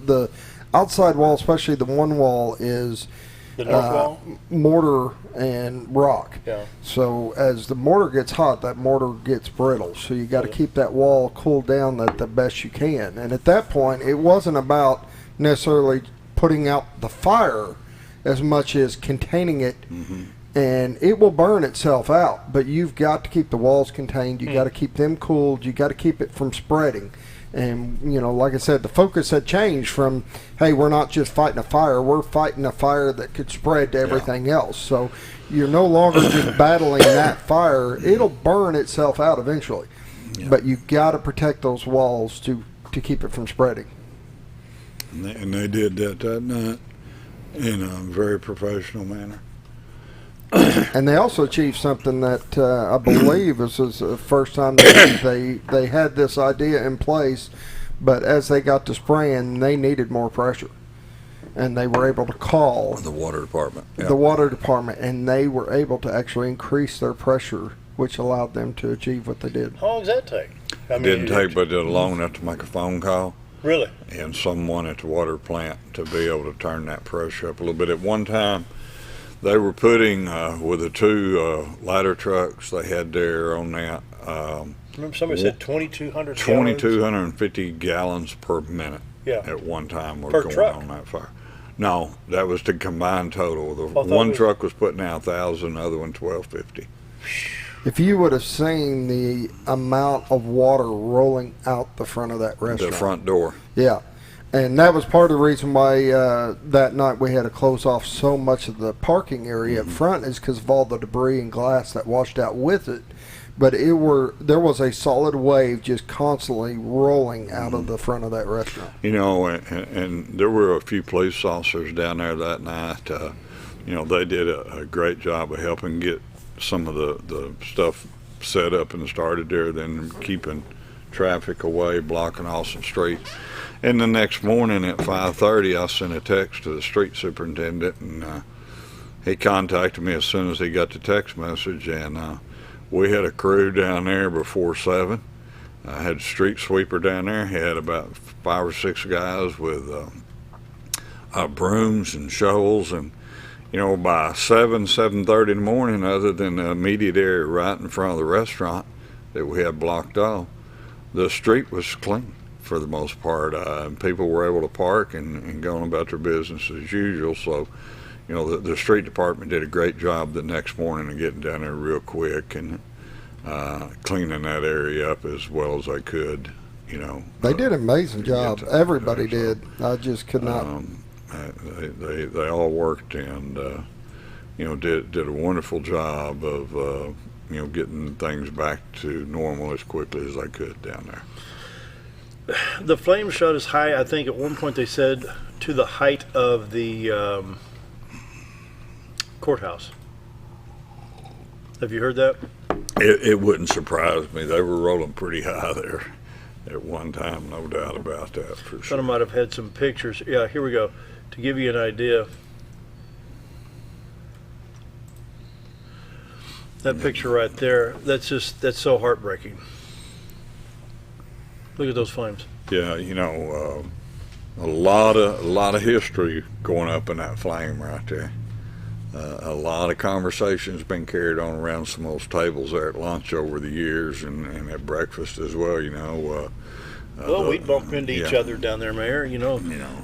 the outside wall, especially the one wall, is the north wall, mortar and rock. Yeah. So as the mortar gets hot, that mortar gets brittle. So you got to keep that wall cooled down the best you can. And at that point, it wasn't about necessarily putting out the fire as much as containing it. And it will burn itself out, but you've got to keep the walls contained. You got to keep them cooled. You got to keep it from spreading. And, like I said, the focus had changed from, hey, we're not just fighting a fire, we're fighting a fire that could spread to everything else. So you're no longer just battling that fire. It'll burn itself out eventually. Yeah. But you've got to protect those walls to keep it from spreading. And they did that night in a very professional manner. And they also achieved something that I believe this was the first time they had this idea in place, but as they got to spraying, they needed more pressure. And they were able to call the water department. Yeah. The water department, and they were able to actually increase their pressure, which allowed them to achieve what they did. How long does that take? It didn't take but long enough to make a phone call. Really? And someone at the water plant to be able to turn that pressure up a little bit. At one time, they were putting, with the two ladder trucks they had there on that. Remember somebody said 2,200 2,250 gallons per minute. Yeah. At one time were per going truck. On that fire. No, that was the combined total. The one truck was putting out 1,000, the other one 1,250. If you would have seen the amount of water rolling out the front of that restaurant. The front door. Yeah. And that was part of the reason why that night we had to close off so much of the parking area up front, is because of all the debris and glass that washed out with it. But there was a solid wave just constantly rolling out of the front of that restaurant. And there were a few police officers down there that night. They did a great job of helping get some of the stuff set up and started there, then keeping traffic away, blocking off some streets. And the next morning at 5:30, I sent a text to the street superintendent, and he contacted me as soon as he got the text message, and we had a crew down there before 7. I had a street sweeper down there. He had about 5 or 6 guys with brooms and shovels, and by 7:30 in the morning, other than the immediate area right in front of the restaurant that we had blocked off, the street was clean for the most part. People were able to park and go on about their business as usual. So, the street department did a great job the next morning of getting down there real quick and cleaning that area up as well as they could. They did an amazing job. Everybody did. I just could not. They all worked and did a wonderful job of getting things back to normal as quickly as they could down there. The flames shot as high, I think at one point they said, to the height of the courthouse. Have you heard that? It wouldn't surprise me. They were rolling pretty high there at one time, no doubt about that, for sure. Someone might have had some pictures. Yeah, here we go. To give you an idea, that picture right there, that's so heartbreaking. Look at those flames. Yeah, a lot of history going up in that flame right there. A lot of conversations been carried on around some of those tables there at lunch over the years and at breakfast as well. We'd bump into each other down there, Mayor.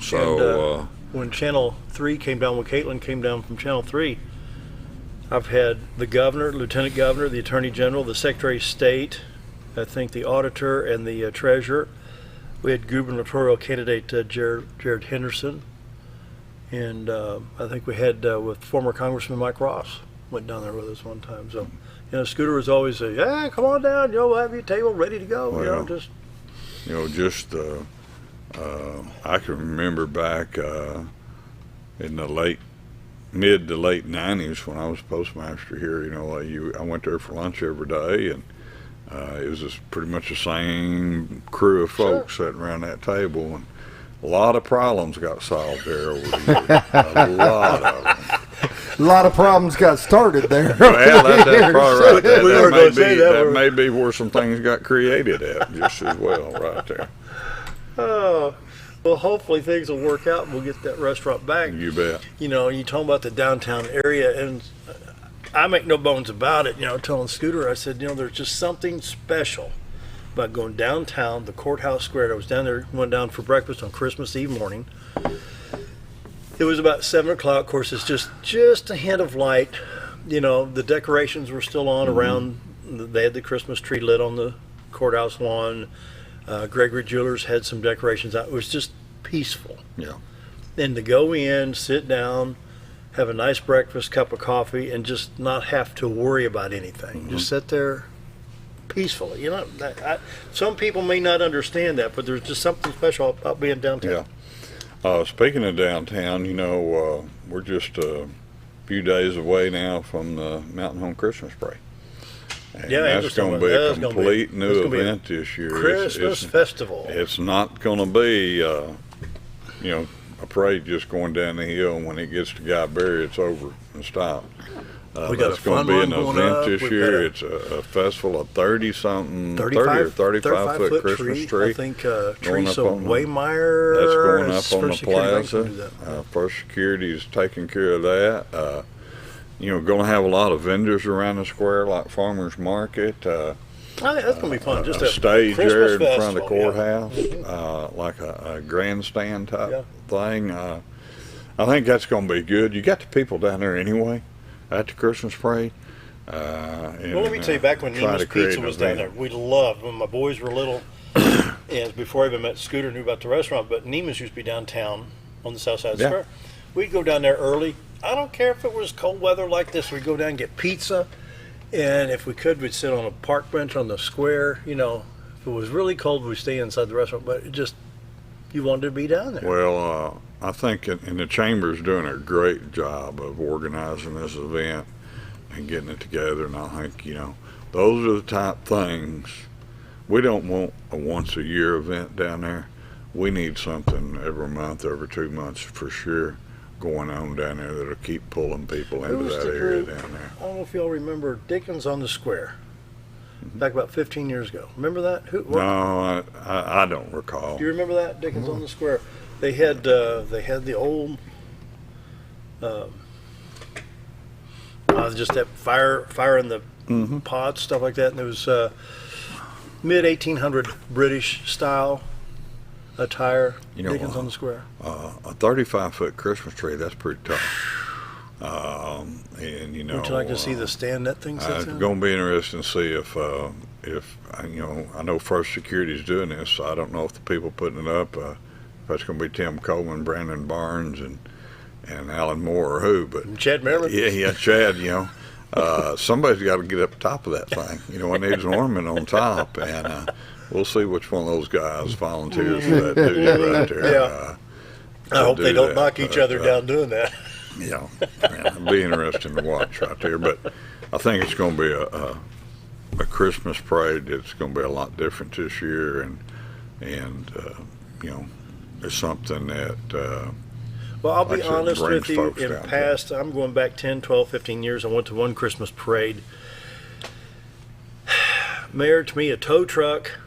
So and, when Channel 3 came down, when Caitlin came down from Channel 3, I've had the governor, lieutenant governor, the attorney general, the secretary of state, I think the auditor and the treasurer. We had gubernatorial candidate Jared Henderson, and I think we had with former Congressman Mike Ross went down there with us one time. So, Scooter was always say, "Yeah, come on down, we'll have your table ready to go." Well, I can remember back in the mid to late 90s when I was postmaster here. I went there for lunch every day, and it was just pretty much the same crew of folks sitting around that table, and a lot of problems got solved there over the years. A lot of them. A lot of problems got started there. Well, that's probably right. That may be where some things got created at just as well, right there. Oh, well, hopefully things will work out and we'll get that restaurant back. You bet. You talk about the downtown area, and I make no bones about it. Telling Scooter, I said, there's just something special about going downtown, the courthouse square. I was down there, went down for breakfast on Christmas Eve morning. It was about 7 o'clock. Of course, it's just a hint of light. The decorations were still on around. They had the Christmas tree lit on the courthouse lawn. Gregory Jewelers had some decorations out. It was just peaceful. Yeah. And to go in, sit down, have a nice breakfast, cup of coffee, and just not have to worry about anything. Just sit there peacefully. Some people may not understand that, but there's just something special about being downtown. Yeah. Speaking of downtown, we're just a few days away now from the Mountain Home Christmas Parade. And that's going to be a complete new event this year. Christmas festival. It's not going to be, a parade just going down the hill, and when it gets to Guy Berry, it's over and stopped. That's going to be an event this year. It's a festival of 30-something, 30 or 35-foot Christmas tree. I think Teresa Waymeyer. That's going up on the plaza. First Security is taking care of that. Going to have a lot of vendors around the square, like Farmers Market. I think that's going to be fun. Just a stage there in front of the festival, courthouse, like a grandstand type thing. I think that's going to be good. You got the people down there anyway at the Christmas parade. Well, let me tell you, back when Nema's Pizza was down there, we loved, when my boys were little, and before I even met Scooter, knew about the restaurant, but Nema's used to be downtown on the south side of the square. We'd go down there early. I don't care if it was cold weather like this. We'd go down and get pizza, and if we could, we'd sit on a park bench on the square. If it was really cold, we'd stay inside the restaurant, but you wanted to be down there. Well, I think the Chamber's doing a great job of organizing this event and getting it together, and I think, those are the type things. We don't want a once-a-year event down there. we need something every month, every 2 months for sure going on down there that'll keep pulling people into that area down there. I don't know if y'all remember Dickens on the Square. Back about 15 years ago. Remember that? No, I don't recall. Do you remember that, Dickens on the Square? They had the old just that fire in the pots, stuff like that, and it was mid 1800 British style attire. Dickens on the Square. A 35-foot Christmas tree, that's pretty tough. And you know, would you like to see the stand that thing sits in? It's going to be interesting to see if you know, I know First Security's doing this, so I don't know if the people putting it up, if that's going to be Tim Coleman, Brandon Barnes, and Alan Moore or who, but Chad Merriman. Yeah, Chad. You know, somebody's got to get up top of that thing. You know, it needs an ornament on top, and we'll see which one of those guys volunteers for that duty right there. Yeah. I hope they don't knock each other down doing that. Yeah, it'll be interesting to watch right there. But I think it's going to be a Christmas parade. It's going to be a lot different this year, and you know, it's something that. Well, I'll be honest with you. In past, I'm going back 10, 12, 15 years. I went to one Christmas parade. Mayor, to me, a tow truck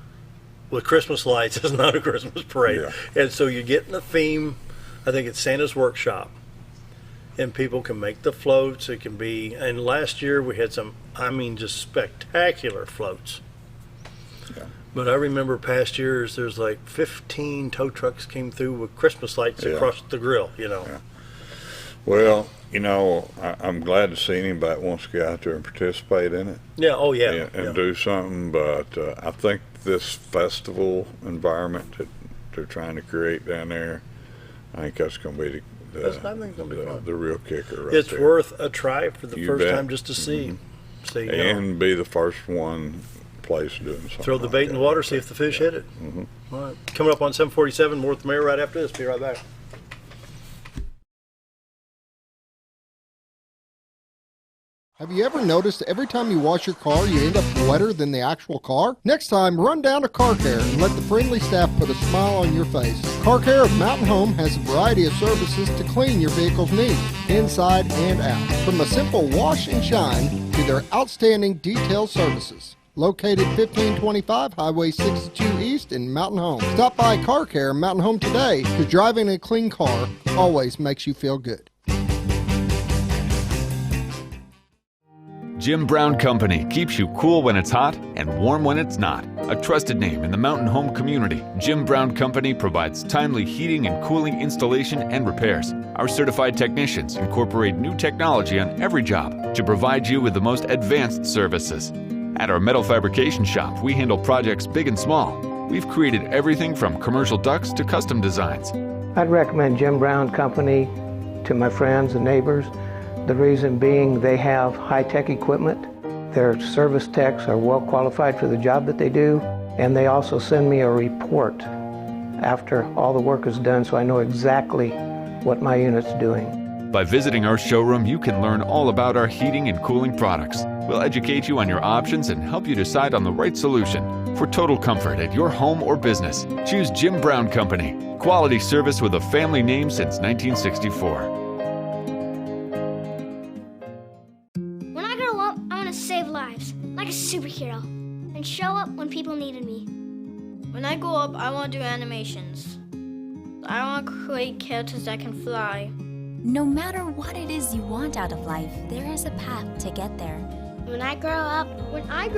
with Christmas lights is not a Christmas parade. Yeah. And so you get in the theme. I think it's Santa's Workshop. And people can make the floats. It can be, and last year we had some, I mean, just spectacular floats. Yeah. But I remember past years, there's like 15 tow trucks came through with Christmas lights across the grill, you know. Yeah. Well, you know, I'm glad to see anybody that wants to get out there and participate in it. Yeah, oh yeah. And do something, but I think this festival environment that they're trying to create down there, I think that's going to be the real kicker right It's there. worth a try for the first time just to see. See, and be the first one place doing something. Throw the bait in the water, see if the fish hit it. All right. Coming up on 747, more with the mayor right after this. Be right back. Have you ever noticed every time you wash your car, you end up wetter than the actual car? Next time, run down to Car Care and let the friendly staff put a smile on your face. Car Care of Mountain Home has a variety of services to clean your vehicle's needs, inside and out. From a simple wash and shine to their outstanding detail services. Located 1525 Highway 62 East in Mountain Home. Stop by Car Care Mountain Home today, because driving a clean car always makes you feel good. Jim Brown Company keeps you cool when it's hot and warm when it's not. A trusted name in the mountain home community, Jim Brown Company provides timely heating and cooling installation and repairs. Our certified technicians incorporate new technology on every job to provide you with the most advanced services. At our metal fabrication shop, we handle projects big and small. We've created everything from commercial ducts to custom designs. I'd recommend Jim Brown Company to my friends and neighbors. The reason being they have high-tech equipment. Their service techs are well qualified for the job that they do, and they also send me a report after all the work is done so I know exactly what my unit's doing. By visiting our showroom, you can learn all about our heating and cooling products. We'll educate you on your options and help you decide on the right solution. For total comfort at your home or business, choose Jim Brown Company. Quality service with a family name since 1964. Save lives, like a superhero, and show up when people needed me. When I grow up, I want to do animations. I want to create characters that can fly. No matter what it is you want out of life, there is a path to get there. When I grow up, I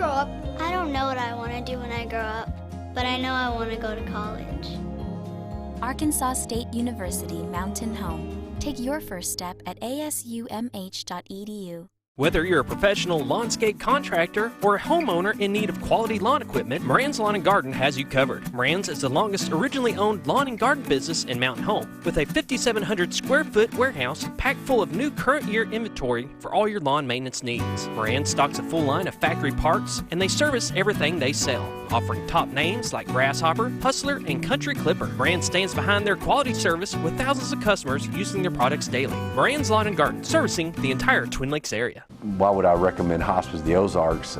don't know what I want to do when I grow up, but I know I want to go to college. Arkansas State University Mountain Home. Take your first step at asumh.edu. Whether you're a professional lawnscape contractor or a homeowner in need of quality lawn equipment, Moran's Lawn & Garden has you covered. Moran's is the longest originally owned lawn and garden business in Mountain Home, with a 5,700 square foot warehouse packed full of new current year inventory for all your lawn maintenance needs. Moran stocks a full line of factory parts, and they service everything they sell, offering top names like Grasshopper, Hustler, and Country Clipper. Moran stands behind their quality service with thousands of customers using their products daily. Moran's Lawn & Garden, servicing the entire Twin Lakes area. Why would I recommend Hospice of the Ozarks?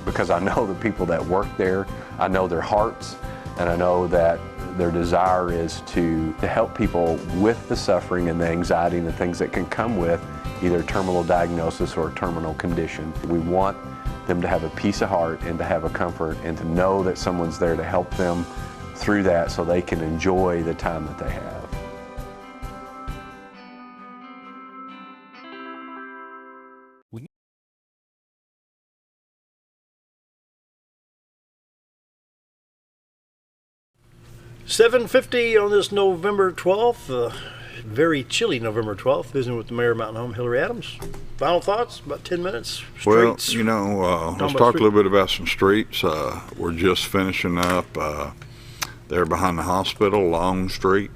Because I know the people that work there, I know their hearts, and I know that their desire is to help people with the suffering and the anxiety and the things that can come with either terminal diagnosis or a terminal condition. We want them to have a peace of heart and to have a comfort and to know that someone's there to help them through that so they can enjoy the time that they have. $7.50 on this November 12th, very chilly November 12th, visiting with the Mayor of Mountain Home, Hillrey Adams. Final thoughts, about 10 minutes. Streets. Well, let's talk a little bit about some streets. We're just finishing up there behind the hospital, Long Street.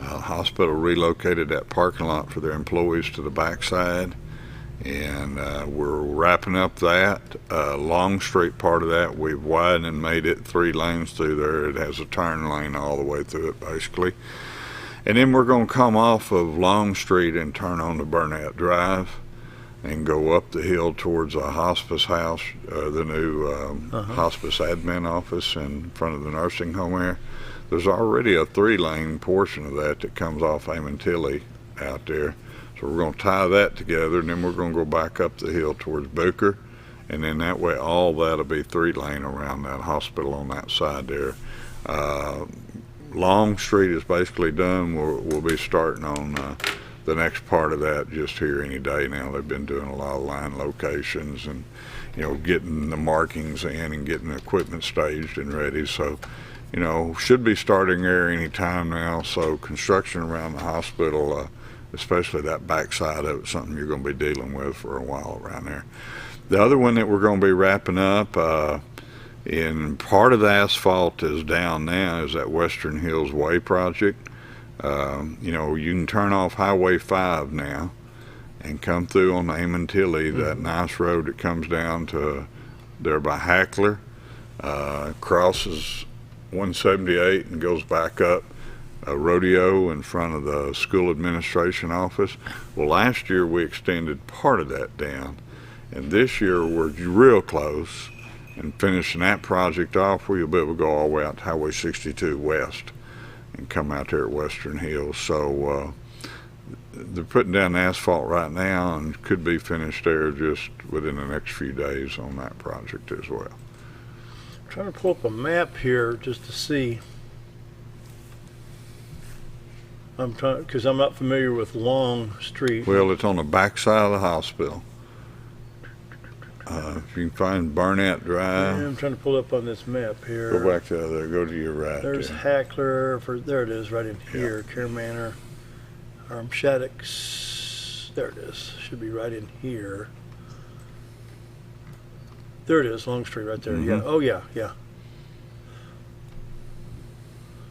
Hospital relocated that parking lot for their employees to the backside. And we're wrapping up that Long Street part of that. We've widened and made it 3 lanes through there. It has a turn lane all the way through it, basically. And then we're going to come off of Long Street and turn on to Burnett Drive and go up the hill towards a hospice house, the new hospice admin office in front of the nursing home there. There's already a 3-lane portion of that comes off Amantilli out there. So we're going to tie that together, and then we're going to go back up the hill towards Booker, and then that way all that'll be 3-lane around that hospital on that side there. Long Street is basically done. We'll be starting on the next part of that just here any day now. They've been doing a lot of line locations and, getting the markings in and getting the equipment staged and ready. So, should be starting there any time now. So construction around the hospital, especially that backside of it, something you're going to be dealing with for a while around there. The other one that we're going to be wrapping up, and part of the asphalt is down now, is that Western Hills Way project. You can turn off Highway 5 now and come through on the Amantilli, that nice road that comes down to there by Hackler, crosses 178 and goes back up a rodeo in front of the school administration office. Well, last year we extended part of that down, and this year we're real close and finishing that project off. We'll be able to go all the way out to Highway 62 West and come out there at Western Hills. So they're putting down asphalt right now and could be finished there just within the next few days on that project as well. I'm trying to pull up a map here just to see. I'm trying, because I'm not familiar with Long Street. Well, it's on the back side of the hospital. If you can find Burnett Drive. Yeah, I'm trying to pull up on this map here. Go back to there. Go to your right. There's Hackler. There it is, right in here. Yeah. Care Manor. Shaddix. There it is. Should be right in here. There it is, Long Street right there. Yeah. Oh, yeah.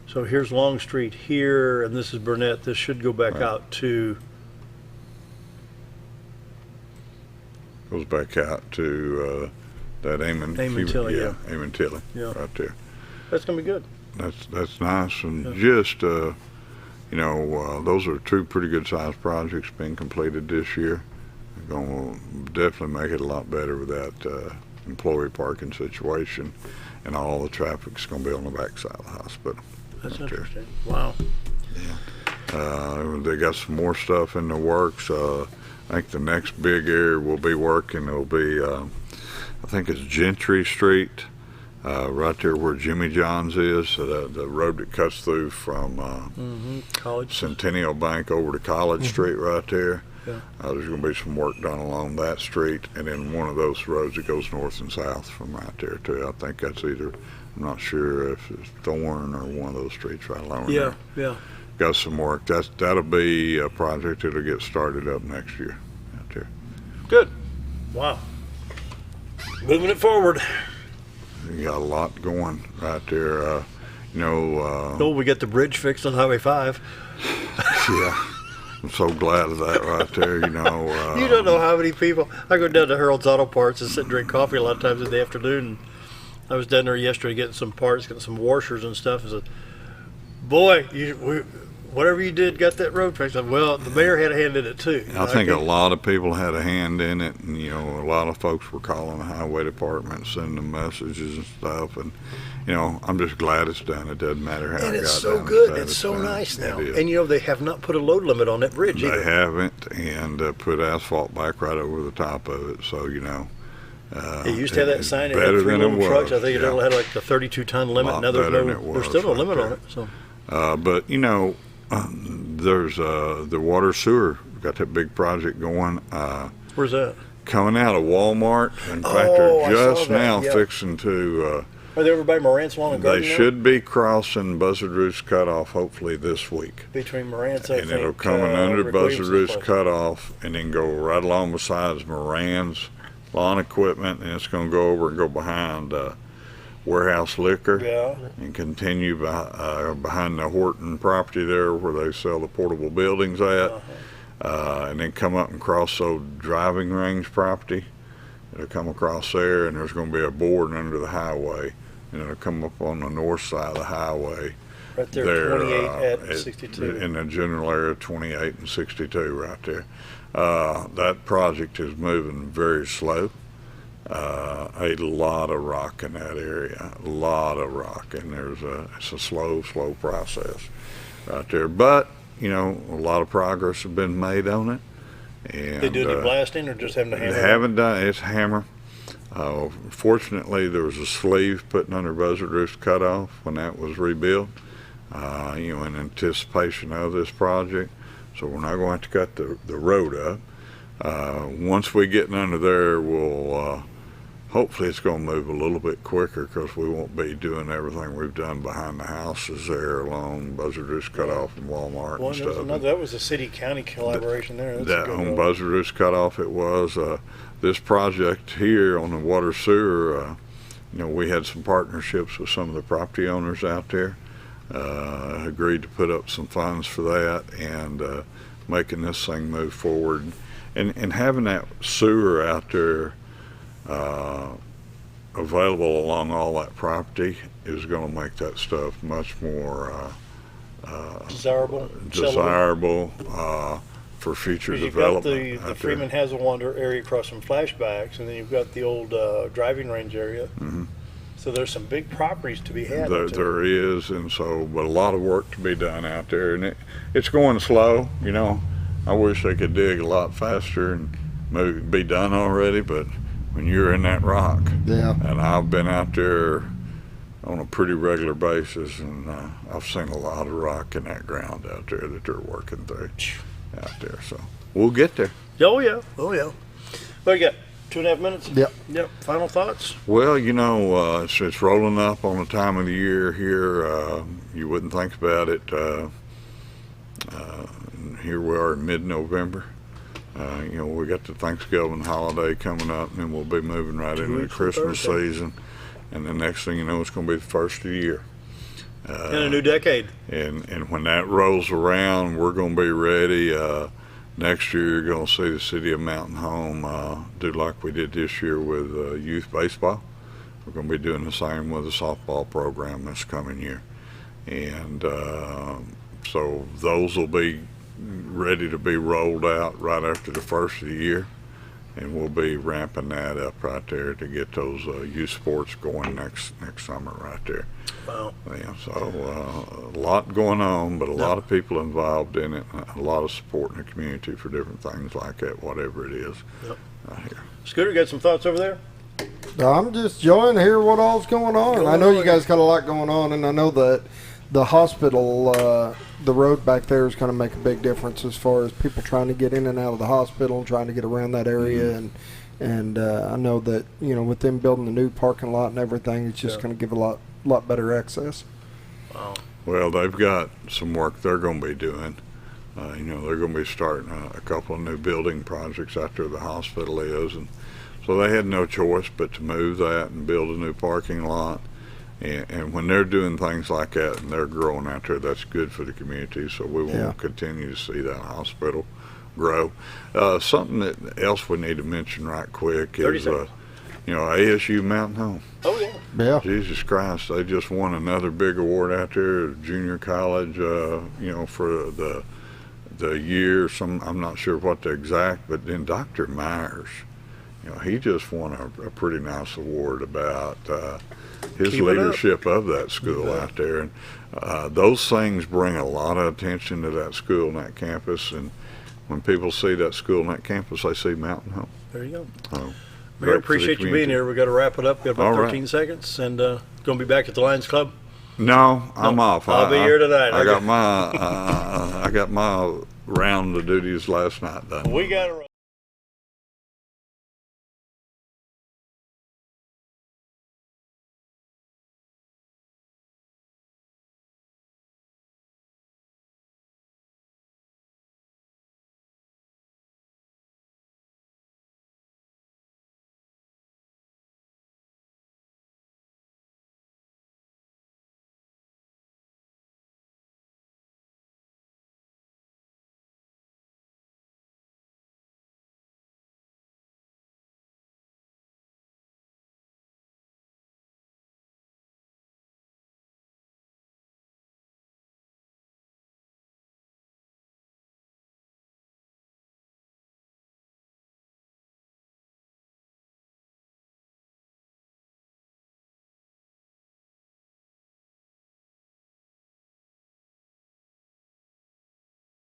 So here's Long Street here, and this is Burnett. This should go back out to... Goes back out to that Amantilli. Amantilli, right there. That's going to be good. That's nice, and just, those are 2 pretty good-sized projects being completed this year. They're going to definitely make it a lot better with that employee parking situation, and all the traffic's going to be on the back side of the hospital. That's interesting. Wow. Yeah. They got some more stuff in the works. I think the next big area we'll be working will be, I think it's Gentry Street, right there where Jimmy John's is, the road that cuts through from College Centennial Bank over to College Street right there. Yeah. There's going to be some work done along that street, and then one of those roads that goes north and south from right there too. I think that's either, I'm not sure if it's Thorn or one of those streets right along there. Yeah. Got some work. That'll be a project that'll get started up next year out there. Good. Wow. Moving it forward. You got a lot going right there. We got the bridge fixed on Highway 5. Yeah. I'm so glad of that right there, You don't know how many people. I go down to Harold's Auto Parts and sit and drink coffee a lot of times in the afternoon. I was down there yesterday getting some parts, getting some washers and stuff. I said, boy, whatever you did got that road fixed. Well, the mayor had a hand in it too. I think a lot of people had a hand in it, and a lot of folks were calling the highway department, sending them messages and stuff, and I'm just glad it's done. It doesn't matter how And it it's got so done. good. It's so nice now. It is. And they have not put a load limit on that bridge either. They haven't, and put asphalt back right over the top of it. So It used to have that sign. It had better 3 than it little trucks. was. I think it had like a 32-ton limit. Lot Now there's better than it there's was still no right limit there. on it. So. But there's the water sewer. We've got that big project going. Where's that? Coming out of Walmart. In fact, I they're saw just that, now yeah. fixing to. Are they over by Morant's Lawn and Garden? They now? should be crossing Buzzard Roost Cutoff hopefully this week. Between Morant's, I And think. it'll come in under Rick Buzzard Williamson's Roost place. Cutoff and then go right along besides Moran's Lawn Equipment, and it's going to go over and go behind Warehouse Liquor. Yeah. And continue behind the Horton property there where they sell the portable buildings at. And then come up and cross old driving range property. It'll come across there, and there's going to be a board under the highway, and it'll come up on the north side of the highway. Right there, 28 at 62. In the general area, 28 and 62 right there. That project is moving very slow. A lot of rock in that area, a lot of rock, and it's a slow process right there. But a lot of progress has been made on it. And They do the blasting or just having to hammer? They haven't done it's hammer. Fortunately, there was a sleeve put under Buzzard Roost Cutoff when that was rebuilt. In anticipation of this project, so we're not going to cut the road up. Once we get under there, we'll hopefully it's going to move a little bit quicker because we won't be doing everything we've done behind the houses there along Buzzard Roost Cutoff and Walmart and stuff. That was a city-county collaboration there. That's That a good on road. Buzzard Roost Cutoff it was. This project here on the water sewer, we had some partnerships with some of the property owners out there. Agreed to put up some funds for that and making this thing move forward. And having that sewer out there available along all that property is going to make that stuff much more desirable for future development. You've got the Freeman Hazelwander area across from Flashbacks, and then you've got the old driving range area. Mm-hmm. So there's some big properties to be had. There is, and but a lot of work to be done out there, and it's going slow. I wish they could dig a lot faster and maybe be done already, but when you're in that rock, and I've been out there on a pretty regular basis, and I've seen a lot of rock in that ground out there that they're working through out there. So we'll get there. Oh yeah. What you got? 2.5 minutes? Yep. Final thoughts? Well, it's rolling up on the time of the year here. You wouldn't think about it. Here we are in mid-November. We got the Thanksgiving holiday coming up, and then we'll be moving right into the Christmas season. And the next thing you know, it's going to be the first of the year. And a new decade. And when that rolls around, we're going to be ready. Next year, you're going to see the city of Mountain Home do like we did this year with youth baseball. We're going to be doing the same with the softball program this coming year. And so those will be ready to be rolled out right after the first of the year. And we'll be ramping that up right there to get those youth sports going next summer right there. Wow. Yeah, so a lot going on, but a lot of people involved in it, a lot of support in the community for different things like that, whatever it is. Here. Scooter, got some thoughts over there? I'm just enjoying to hear what all's going on. I know you guys got a lot going on, and I know that the hospital, the road back there is going to make a big difference as far as people trying to get in and out of the hospital and trying to get around that area. And I know that, with them building the new parking lot and everything, it's just going to give a lot better access. Wow. Well, they've got some work they're going to be doing. They're going to be starting a couple of new building projects after the hospital is. And so they had no choice but to move that and build a new parking lot. And when they're doing things like that and they're growing out there, that's good for the community. So we want to continue to see that hospital grow. Something else we need to mention right quick is, ASU Mountain Home. Oh, yeah. Yeah. Jesus Christ, they just won another big award out there, junior college, for the year. I'm not sure what the exact, but then Dr. Myers he just won a pretty nice award about his Keep it leadership of that school out there. And those things bring a lot of attention to that school and that campus. And when people see that school and that campus, they see Mountain Home. There you go. Oh, Mayor, appreciate you being here. We've got to wrap it up. We've got about All 13 seconds. And going to be back at the Lions Club? No, I'm off. I'll be here tonight. I got my round of duties last night done. We got to